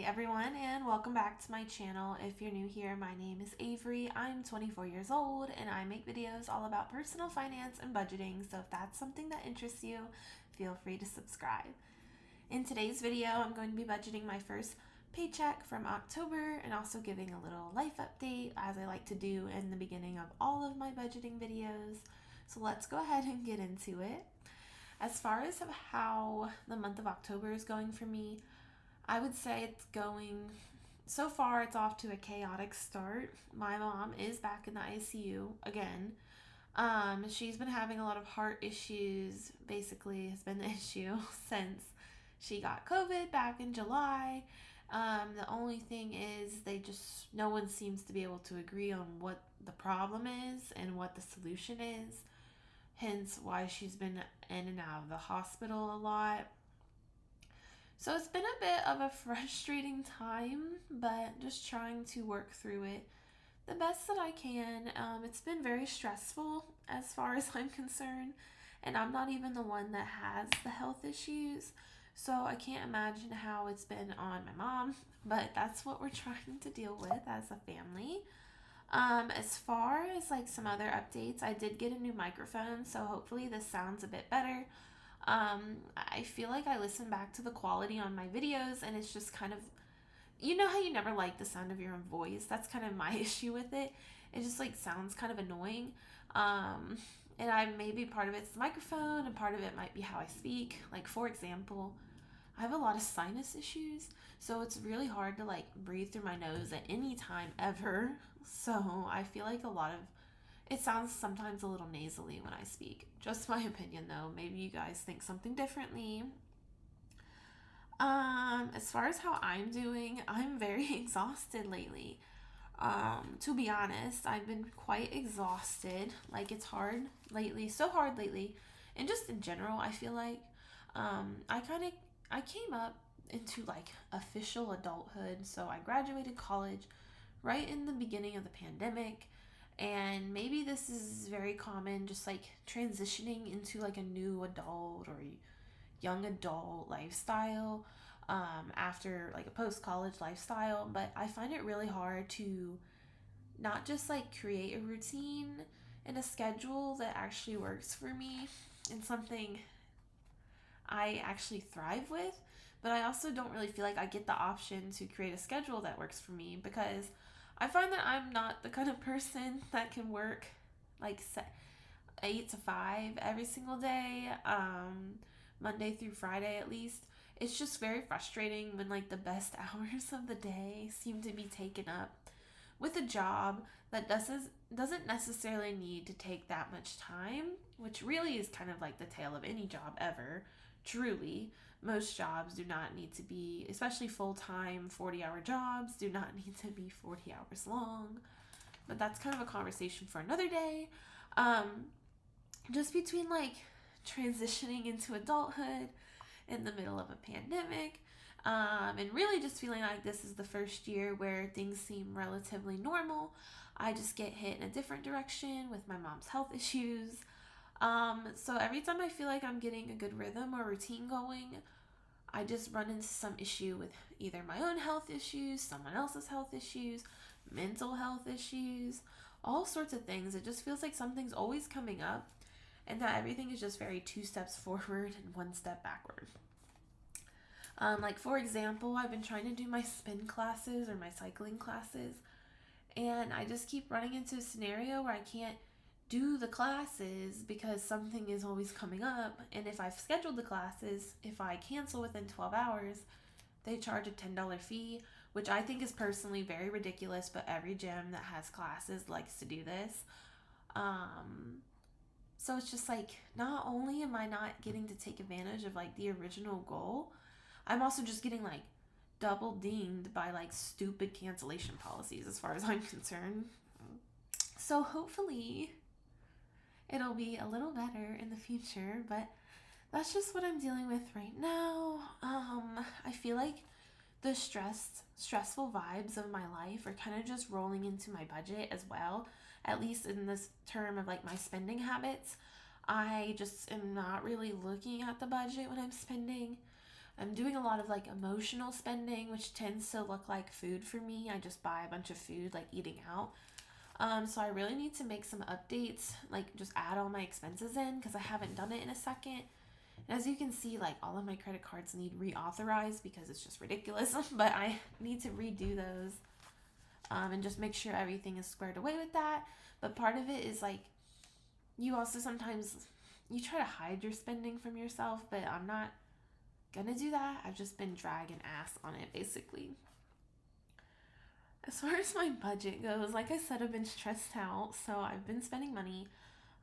everyone, and welcome back to my channel. If you're new here, my name is Avery. I'm 24 years old and I make videos all about personal finance and budgeting, so if that's something that interests you, feel free to subscribe. In today's video, I'm going to be budgeting my first paycheck from October and also giving a little life update, as I like to do in the beginning of all of my budgeting videos. So let's go ahead and get into it. As far as how the month of October is going for me, I would say so far it's off to a chaotic start. My mom is back in the ICU again. She's been having a lot of heart issues, basically has been the issue since she got COVID back in July. The only thing is no one seems to be able to agree on what the problem is and what the solution is. Hence why she's been in and out of the hospital a lot. So it's been a bit of a frustrating time, but just trying to work through it the best that I can. It's been very stressful as far as I'm concerned, and I'm not even the one that has the health issues, so I can't imagine how it's been on my mom, but that's what we're trying to deal with as a family. As far as some other updates, I did get a new microphone, so hopefully this sounds a bit better. I feel like I listen back to the quality on my videos and it's just kind of, you know how you never like the sound of your own voice? That's kind of my issue with it. It just sounds kind of annoying. And maybe part of it's the microphone and part of it might be how I speak. For example, I have a lot of sinus issues, so it's really hard to breathe through my nose at any time ever. So I feel like it sounds sometimes a little nasally when I speak. Just my opinion though. Maybe you guys think something differently. As far as how I'm doing, I'm very exhausted lately. To be honest, I've been quite exhausted. It's hard lately, so hard lately. And just in general, I feel like I came up into official adulthood. So I graduated college right in the beginning of the pandemic. And maybe this is very common, just transitioning into a new adult or young adult lifestyle after a post-college lifestyle. But I find it really hard to not just create a routine and a schedule that actually works for me and something I actually thrive with. But I also don't really feel like I get the option to create a schedule that works for me, because I find that I'm not the kind of person that can work 8 to 5 every single day, Monday through Friday at least. It's just very frustrating when the best hours of the day seem to be taken up with a job that doesn't necessarily need to take that much time, which really is kind of the tale of any job ever, truly. Most jobs do not need to be, especially full-time 40-hour jobs, do not need to be 40 hours long. But that's kind of a conversation for another day. Just between transitioning into adulthood in the middle of a pandemic, and really just feeling like this is the first year where things seem relatively normal, I just get hit in a different direction with my mom's health issues. So every time I feel like I'm getting a good rhythm or routine going, I just run into some issue with either my own health issues, someone else's health issues, mental health issues, all sorts of things. It just feels like something's always coming up and that everything is just very 2 steps forward and 1 step backward. For example, I've been trying to do my spin classes or my cycling classes, and I just keep running into a scenario where I can't do the classes because something is always coming up. And if I've scheduled the classes, if I cancel within 12 hours, they charge a $10 fee, which I think is personally very ridiculous, but every gym that has classes likes to do this. So it's just not only am I not getting to take advantage of the original goal, I'm also just getting double dinged by stupid cancellation policies as far as I'm concerned. So hopefully it'll be a little better in the future, but that's just what I'm dealing with right now. I feel like the stressful vibes of my life are kind of just rolling into my budget as well, at least in this term of my spending habits. I just am not really looking at the budget when I'm spending. I'm doing a lot of like emotional spending, which tends to look like food for me. I just buy a bunch of food, like eating out. So I really need to make some updates, like just add all my expenses in because I haven't done it in a second. And as you can see, like all of my credit cards need reauthorized because it's just ridiculous. But I need to redo those and just make sure everything is squared away with that. But part of it is like you also sometimes you try to hide your spending from yourself, but I'm not gonna do that. I've just been dragging ass on it basically. As far as my budget goes, like I said, I've been stressed out, so I've been spending money.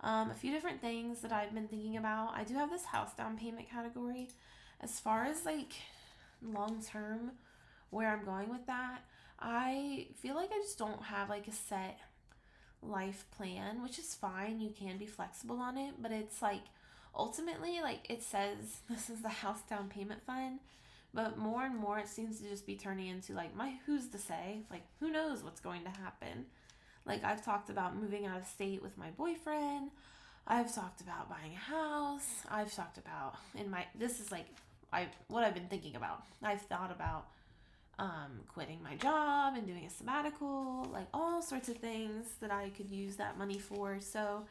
A few different things that I've been thinking about. I do have this house down payment category. As far as like long term, where I'm going with that, I feel like I just don't have like a set life plan, which is fine. You can be flexible on it, but it's like ultimately, like it says, this is the house down payment fund, but more and more it seems to just be turning into like my who's to say, like who knows what's going to happen. Like I've talked about moving out of state with my boyfriend. I've talked about buying a house. I've talked about this is like what I've been thinking about. I've thought about quitting my job and doing a sabbatical, like all sorts of things that I could use that money for. So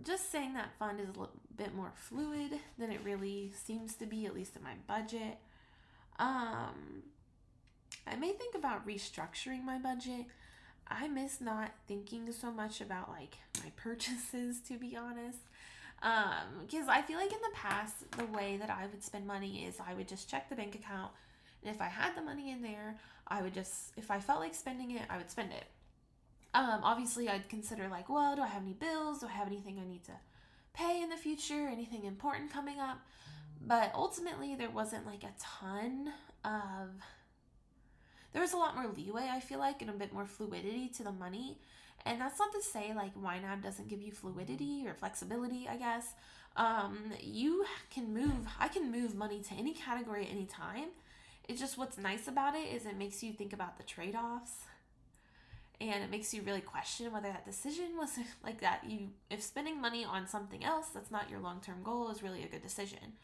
just saying that fund is a little bit more fluid than it really seems to be, at least in my budget. I may think about restructuring my budget. I miss not thinking so much about like my purchases, to be honest. Because I feel like in the past, the way that I would spend money is I would just check the bank account, and if I had the money in there, I would just, if I felt like spending it, I would spend it. Obviously, I'd consider like, well, do I have any bills? Do I have anything I need to pay in the future? Anything important coming up? But ultimately, there wasn't like a ton of, there was a lot more leeway, I feel like, and a bit more fluidity to the money. And that's not to say like YNAB doesn't give you fluidity or flexibility, I guess. You can move, I can move money to any category at any time. It's just what's nice about it is it makes you think about the trade-offs, and it makes you really question whether that decision was like that. If spending money on something else that's not your long-term goal is really a good decision,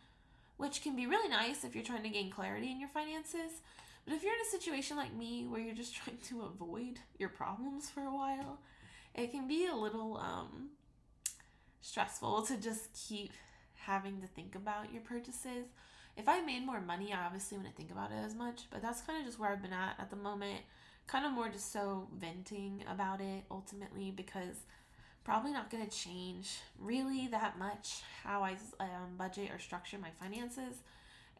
which can be really nice if you're trying to gain clarity in your finances. But if you're in a situation like me where you're just trying to avoid your problems for a while, it can be a little stressful to just keep having to think about your purchases. If I made more money, I obviously wouldn't think about it as much, but that's kind of just where I've been at the moment. Kind of more just so venting about it ultimately, because probably not going to change really that much how I budget or structure my finances,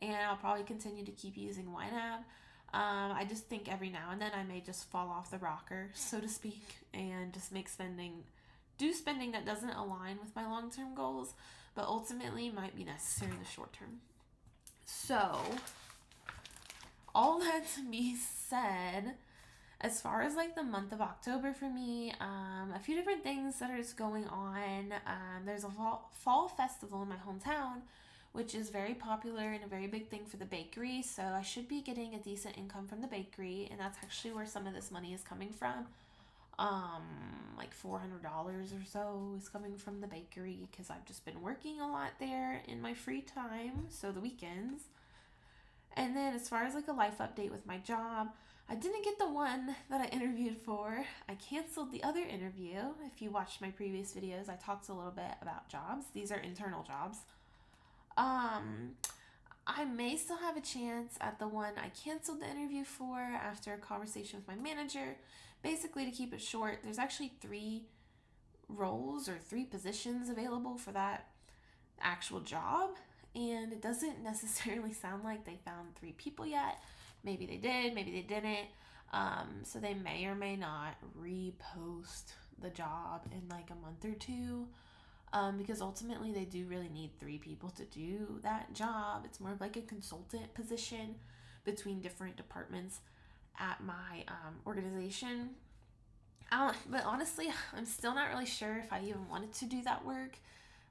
and I'll probably continue to keep using YNAB. I just think every now and then I may just fall off the rocker, so to speak, and just do spending that doesn't align with my long-term goals, but ultimately might be necessary in the short term. So, all that to be said, as far as like the month of October for me, a few different things that are just going on. There's a fall festival in my hometown, which is very popular and a very big thing for the bakery. So I should be getting a decent income from the bakery, and that's actually where some of this money is coming from. Like $400 or so is coming from the bakery because I've just been working a lot there in my free time, so the weekends. And then as far as like a life update with my job, I didn't get the one that I interviewed for. I canceled the other interview. If you watched my previous videos, I talked a little bit about jobs. These are internal jobs. I may still have a chance at the one I canceled the interview for after a conversation with my manager. Basically, to keep it short, there's actually 3 roles or 3 positions available for that actual job, and it doesn't necessarily sound like they found 3 people yet. Maybe they did, maybe they didn't. So they may or may not repost the job in like a month or 2. Because ultimately they do really need 3 people to do that job. It's more of like a consultant position between different departments at my organization. But honestly, I'm still not really sure if I even wanted to do that work.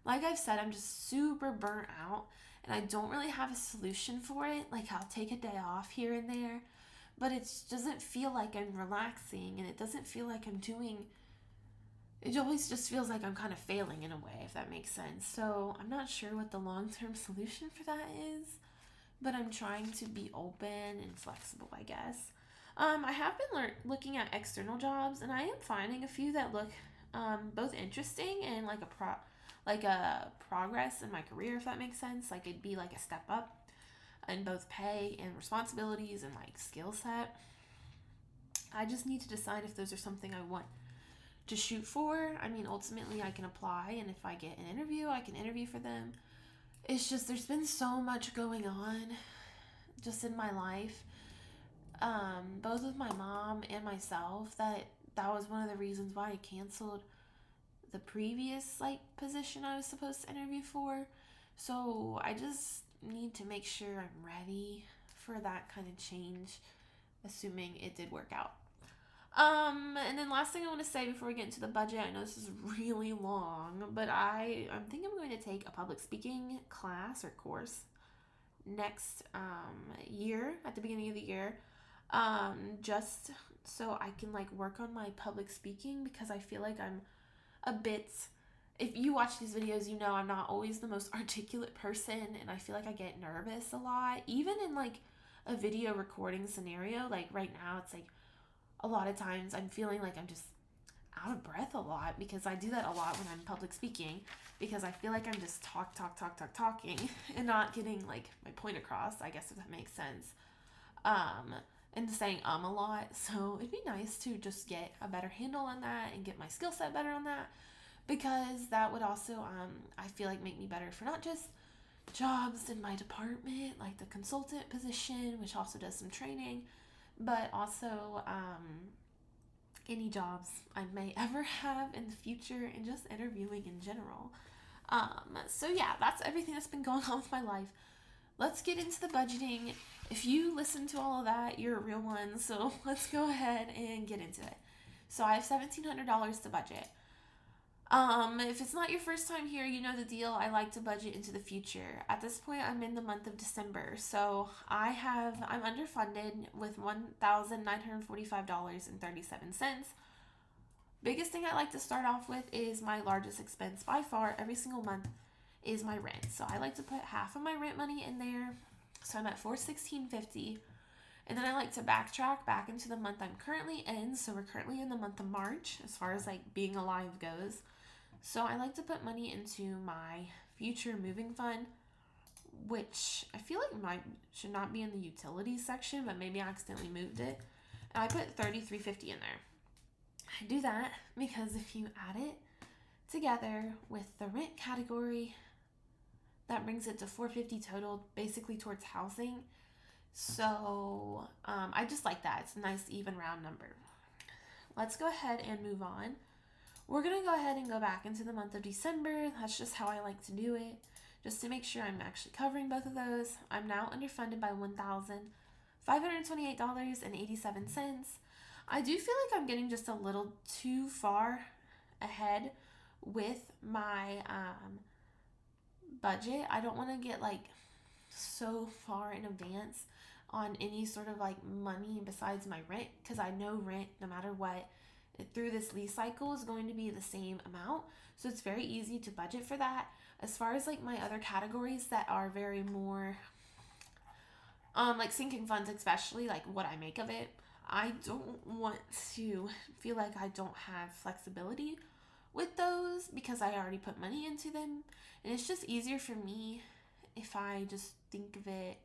Like I've said, I'm just super burnt out, and I don't really have a solution for it. Like I'll take a day off here and there, but it doesn't feel like I'm relaxing, and it doesn't feel like I'm doing, it always just feels like I'm kind of failing in a way, if that makes sense. So I'm not sure what the long-term solution for that is, but I'm trying to be open and flexible, I guess. I have been looking at external jobs, and I am finding a few that look both interesting and like a progress in my career, if that makes sense. Like it'd be like a step up in both pay and responsibilities and like skill set. I just need to decide if those are something I want to shoot for. I mean, ultimately, I can apply, and if I get an interview, I can interview for them. It's just there's been so much going on just in my life, both with my mom and myself, that was one of the reasons why I canceled the previous like position I was supposed to interview for. So I just need to make sure I'm ready for that kind of change, assuming it did work out. And then last thing I want to say before we get into the budget, I know this is really long, but I'm thinking I'm going to take a public speaking class or course next year, at the beginning of the year, just so I can like work on my public speaking, because I feel like I'm a bit, if you watch these videos, you know I'm not always the most articulate person, and I feel like I get nervous a lot, even in like a video recording scenario. Like right now, it's like a lot of times I'm feeling like I'm just out of breath a lot, because I do that a lot when I'm public speaking, because I feel like I'm just talking and not getting like my point across, I guess, if that makes sense. And saying a lot. So it'd be nice to just get a better handle on that and get my skill set better on that, because that would also I feel like make me better for not just jobs in my department, like the consultant position, which also does some training, but also any jobs I may ever have in the future, and just interviewing in general. So yeah, that's everything that's been going on with my life. Let's get into the budgeting. If you listen to all of that, you're a real one. So let's go ahead and get into it. So I have $1,700 to budget. If it's not your first time here, you know the deal. I like to budget into the future. At this point, I'm in the month of December, so I'm underfunded with $1,945.37. Biggest thing I like to start off with is my largest expense by far every single month is my rent. So I like to put half of my rent money in there. So I'm at $416.50. And then I like to backtrack back into the month I'm currently in. So we're currently in the month of March as far as like being alive goes. So I like to put money into my future moving fund, which I feel like should not be in the utilities section, but maybe I accidentally moved it. And I put $33.50 in there. I do that because if you add it together with the rent category, that brings it to $450 total, basically towards housing. So I just like that. It's a nice even round number. Let's go ahead and move on. We're going to go ahead and go back into the month of December. That's just how I like to do it, just to make sure I'm actually covering both of those. I'm now underfunded by $1,528.87. I do feel like I'm getting just a little too far ahead with my budget. I don't want to get like so far in advance on any sort of like money besides my rent, because I know rent, no matter what, through this lease cycle is going to be the same amount. So it's very easy to budget for that. As far as like my other categories that are very more like sinking funds, especially like what I make of it, I don't want to feel like I don't have flexibility with those, because I already put money into them, and it's just easier for me if I just think of it.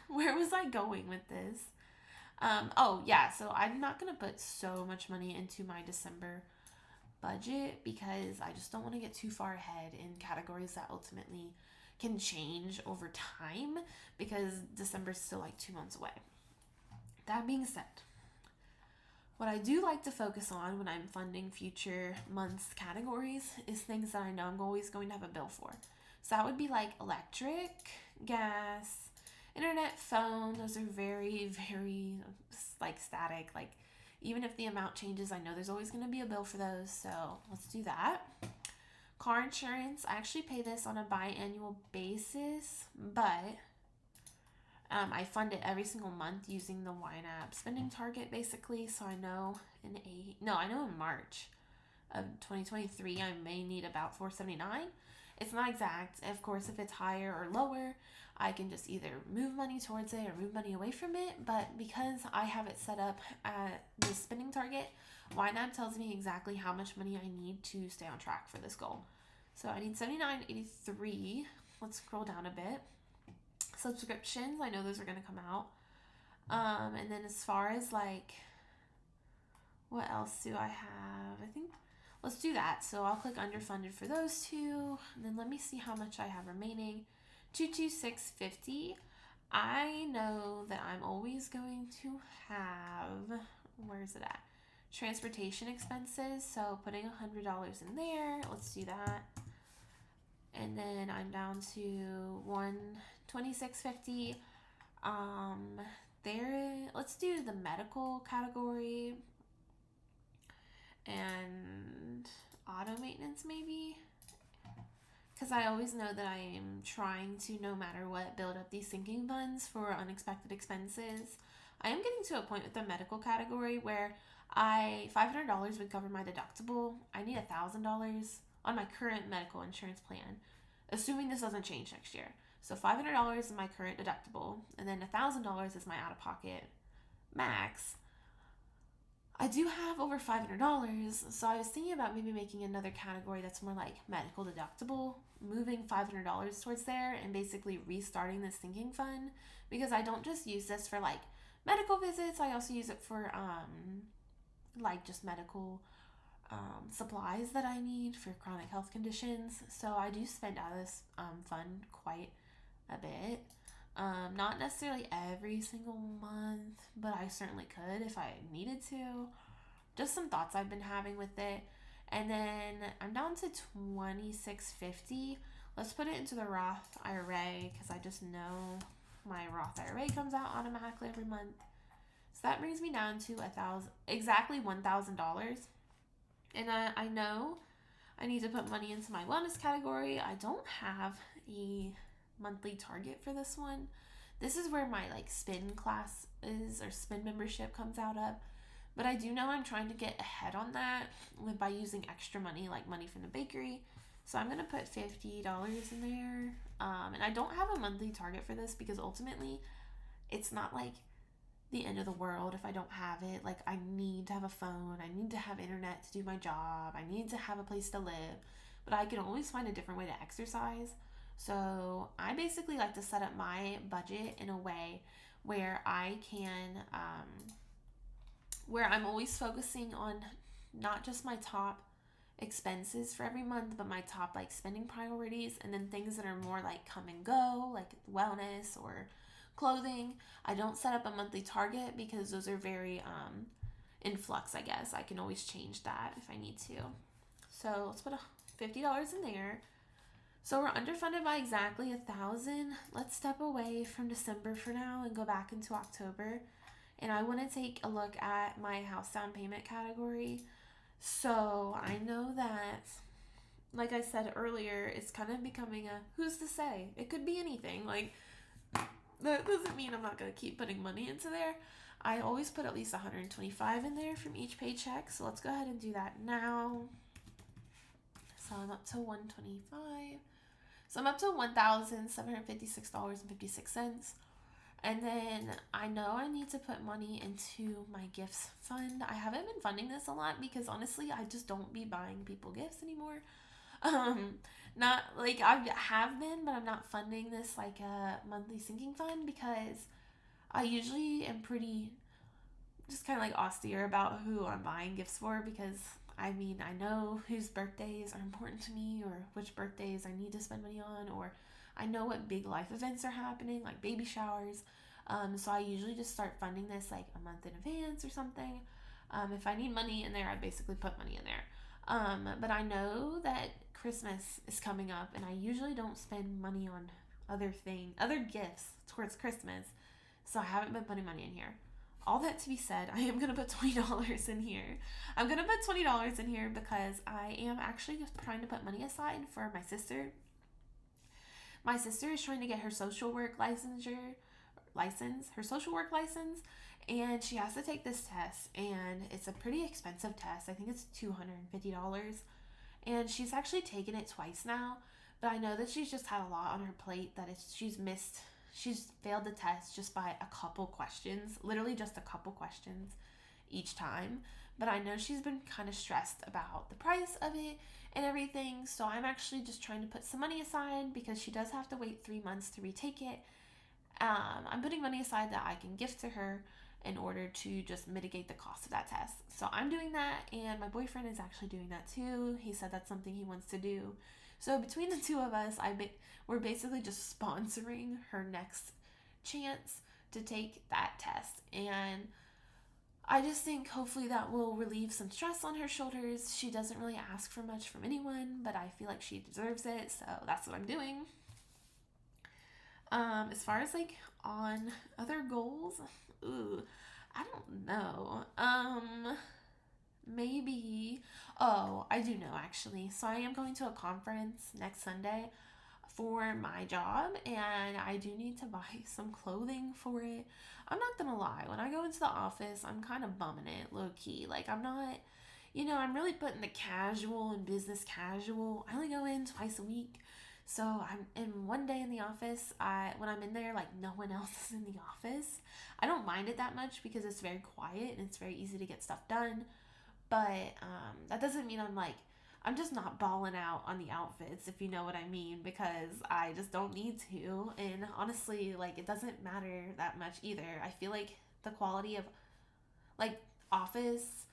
Where was I going with this? Oh yeah, so I'm not gonna put so much money into my December budget, because I just don't want to get too far ahead in categories that ultimately can change over time, because December's still like 2 months away. That being said, what I do like to focus on when I'm funding future months categories is things that I know I'm always going to have a bill for. So that would be like electric, gas, internet, phone. Those are very, very like static. Like even if the amount changes, I know there's always going to be a bill for those. So let's do that. Car insurance, I actually pay this on a biannual basis, but I fund it every single month using the YNAB spending target, basically. So I know in March of 2023, I may need about $479. it's not exact. Of course, if it's higher or lower, I can just either move money towards it or move money away from it. But because I have it set up at the spending target, YNAB tells me exactly how much money I need to stay on track for this goal. So I need $79.83. Let's scroll down a bit. Subscriptions, I know those are going to come out. And then as far as like, what else do I have? I think let's do that. So I'll click underfunded for those two. And then let me see how much I have remaining. 22650. I know that I'm always going to have, where's it at? Transportation expenses. So putting $100 in there. Let's do that. And then I'm down to 12650. Let's do the medical category and auto maintenance maybe, because I always know that I am trying to, no matter what, build up these sinking funds for unexpected expenses. I am getting to a point with the medical category where $500 would cover my deductible. I need $1,000 on my current medical insurance plan, assuming this doesn't change next year. So $500 is my current deductible, and then $1,000 is my out-of-pocket max. I do have over $500, so I was thinking about maybe making another category that's more like medical deductible, moving $500 towards there, and basically restarting this sinking fund, because I don't just use this for like medical visits. I also use it for like just medical supplies that I need for chronic health conditions. So I do spend out of this fund quite a bit. Not necessarily every single month, but I certainly could if I needed to. Just some thoughts I've been having with it. And then I'm down to $26.50. Let's put it into the Roth IRA, because I just know my Roth IRA comes out automatically every month. So that brings me down to exactly $1,000. And I know I need to put money into my wellness category. I don't have a monthly target for this one. This is where my like spin class is, or spin membership comes out of. But I do know I'm trying to get ahead on that by using extra money, like money from the bakery. So I'm going to put $50 in there. And I don't have a monthly target for this, because ultimately it's not like the end of the world if I don't have it. Like, I need to have a phone, I need to have internet to do my job, I need to have a place to live, but I can always find a different way to exercise. So I basically like to set up my budget in a way where I can where I'm always focusing on not just my top expenses for every month, but my top like spending priorities, and then things that are more like come and go, like wellness or clothing. I don't set up a monthly target because those are very in flux, I guess. I can always change that if I need to. So let's put $50 in there. So we're underfunded by exactly $1,000. Let's step away from December for now and go back into October. And I want to take a look at my house down payment category. So I know that, like I said earlier, it's kind of becoming a who's to say? It could be anything. Like, that doesn't mean I'm not going to keep putting money into there. I always put at least $125 in there from each paycheck. So let's go ahead and do that now. So I'm up to $125. So I'm up to $1,756.56. And then I know I need to put money into my gifts fund. I haven't been funding this a lot because honestly, I just don't be buying people gifts anymore. Not like I have been, but I'm not funding this like a monthly sinking fund, because I usually am pretty just kind of like austere about who I'm buying gifts for, because I mean, I know whose birthdays are important to me, or which birthdays I need to spend money on, or I know what big life events are happening, like baby showers. So I usually just start funding this like a month in advance or something. If I need money in there, I basically put money in there. But I know that Christmas is coming up, and I usually don't spend money on other gifts towards Christmas. So I haven't been putting money in here. All that to be said, I am going to put $20 in here. I'm going to put $20 in here because I am actually just trying to put money aside for my sister. My sister is trying to get her social work license, and she has to take this test, and it's a pretty expensive test. I think it's $250, and she's actually taken it twice now, But I know that she's just had a lot on her plate, that she's failed the test just by a couple questions, literally just a couple questions each time. But I know she's been kind of stressed about the price of it and everything. So I'm actually just trying to put some money aside because she does have to wait 3 months to retake it. I'm putting money aside that I can gift to her in order to just mitigate the cost of that test. So I'm doing that, and my boyfriend is actually doing that too. He said that's something he wants to do. So between the two of us, we're basically just sponsoring her next chance to take that test. And I just think hopefully that will relieve some stress on her shoulders. She doesn't really ask for much from anyone, but I feel like she deserves it, so that's what I'm doing. As far as like on other goals, I don't know. Maybe. Oh, I do know actually. So I am going to a conference next Sunday for my job, and I do need to buy some clothing for it. I'm not gonna lie, when I go into the office, I'm kind of bumming it low key. Like, I'm not, I'm really putting the casual and business casual. I only go in twice a week. So I'm in one day in the office. When I'm in there, like no one else is in the office. I don't mind it that much because it's very quiet and it's very easy to get stuff done. But that doesn't mean I'm just not balling out on the outfits, if you know what I mean, because I just don't need to. And honestly, like, it doesn't matter that much either. I feel like the quality of like office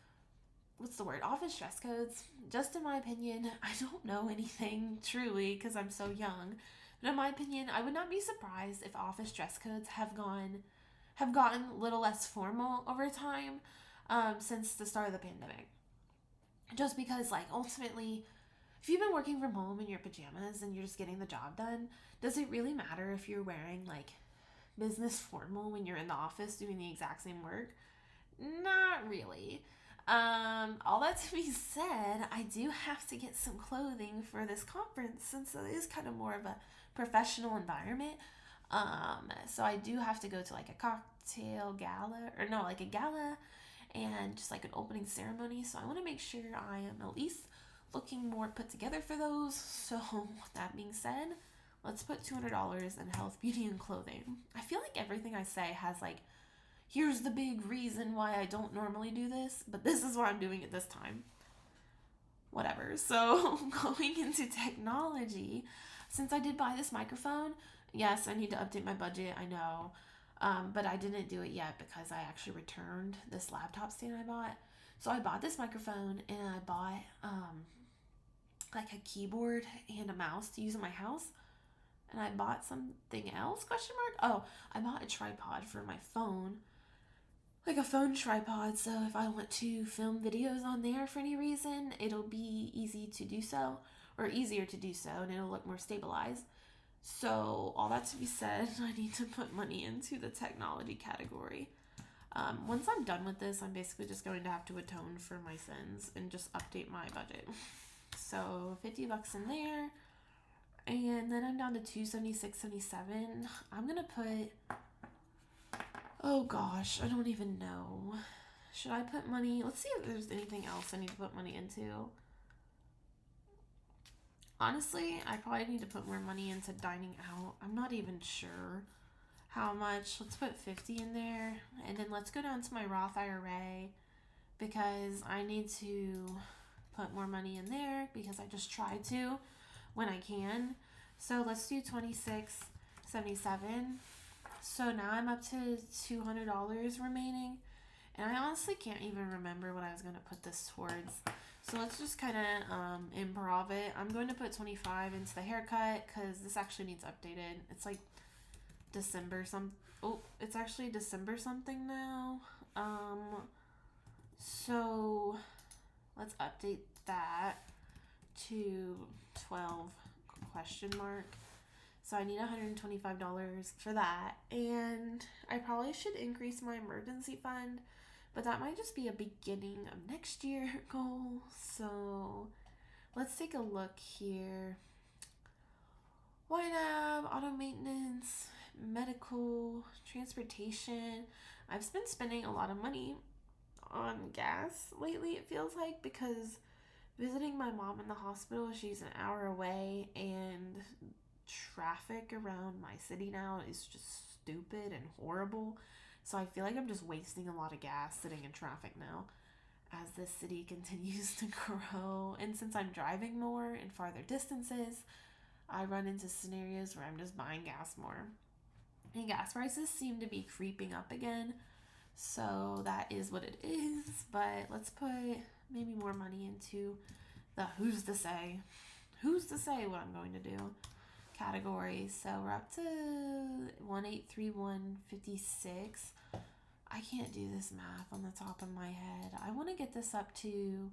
office dress codes, just in my opinion, I don't know anything truly because I'm so young, but in my opinion, I would not be surprised if office dress codes have gotten a little less formal over time, since the start of the pandemic. Just because, like, ultimately, if you've been working from home in your pajamas and you're just getting the job done, does it really matter if you're wearing like business formal when you're in the office doing the exact same work? Not really. All that to be said, I do have to get some clothing for this conference since it is kind of more of a professional environment. So I do have to go to like a cocktail gala, or no, like a gala and just like an opening ceremony. So I want to make sure I am at least looking more put together for those. So with that being said, let's put $200 in health, beauty, and clothing. I feel like everything I say has like, here's the big reason why I don't normally do this, but this is why I'm doing it this time. Whatever. So going into technology, since I did buy this microphone, yes, I need to update my budget, I know. But I didn't do it yet because I actually returned this laptop stand I bought. So I bought this microphone and I bought like a keyboard and a mouse to use in my house. And I bought something else, ? Oh, I bought a tripod for my phone. Like a phone tripod, so if I want to film videos on there for any reason, it'll be easy to do so, or easier to do so, and it'll look more stabilized. So all that to be said, I need to put money into the technology category. Once I'm done with this, I'm basically just going to have to atone for my sins and just update my budget. So $50 in there, and then I'm down to $276.77. I'm gonna put, oh gosh, I don't even know. Should I put money? Let's see if there's anything else I need to put money into. Honestly, I probably need to put more money into dining out. I'm not even sure how much. Let's put 50 in there. And then let's go down to my Roth IRA because I need to put more money in there because I just try to when I can. So let's do $26.77. So now I'm up to $200 remaining. And I honestly can't even remember what I was going to put this towards. So let's just kind of improv it. I'm going to put 25 into the haircut because this actually needs updated. It's like December it's actually December something now. So let's update that to 12 ? So I need $125 for that. And I probably should increase my emergency fund, but that might just be a beginning of next year goal. So let's take a look here. YNAB, auto maintenance, medical, transportation. I've been spending a lot of money on gas lately, it feels like, because visiting my mom in the hospital. She's an hour away, and traffic around my city now is just stupid and horrible. So I feel like I'm just wasting a lot of gas sitting in traffic now as this city continues to grow. And since I'm driving more and farther distances, I run into scenarios where I'm just buying gas more. And gas prices seem to be creeping up again. So that is what it is. But let's put maybe more money into the who's to say what I'm going to do category. So we're up to 183156. I can't do this math on the top of my head. I want to get this up to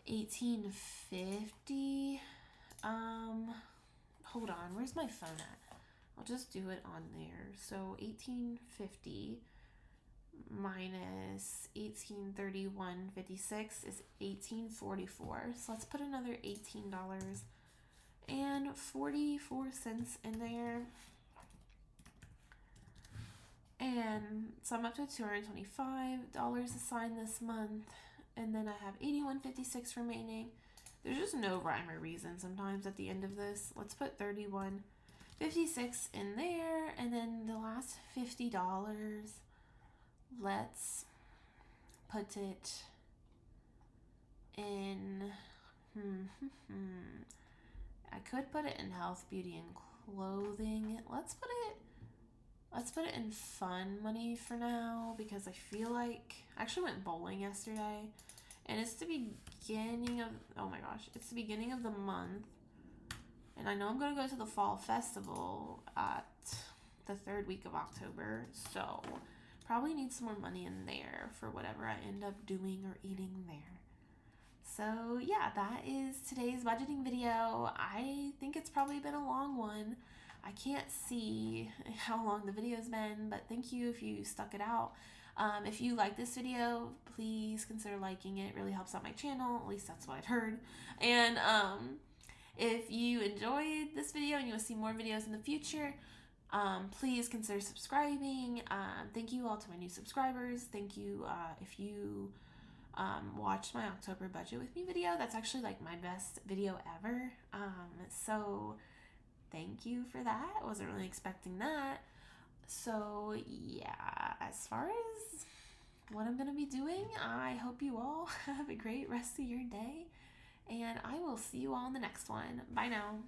1850. Hold on, where's my phone at? I'll just do it on there. So 1850 minus 1831.56 is 1844. So let's put another $18.44 in there. And so I'm up to $225 assigned this month. And then I have $81.56 remaining. There's just no rhyme or reason sometimes at the end of this. Let's put $31.56 in there. And then the last $50, let's put it in, I could put it in health, beauty, and clothing. Let's put it in fun money for now, because I feel like I actually went bowling yesterday, and it's the beginning of, oh my gosh, it's the beginning of the month, and I know I'm going to go to the fall festival at the third week of October, so probably need some more money in there for whatever I end up doing or eating there. So yeah, that is today's budgeting video. I think it's probably been a long one. I can't see how long the video's been, but thank you if you stuck it out. If you like this video, please consider liking it. It really helps out my channel. At least that's what I've heard. And if you enjoyed this video and you want to see more videos in the future, please consider subscribing. Thank you all to my new subscribers. Thank you if you watched my October budget with me video. That's actually like my best video ever. So thank you for that. I wasn't really expecting that. So yeah, as far as what I'm going to be doing, I hope you all have a great rest of your day, and I will see you all in the next one. Bye now.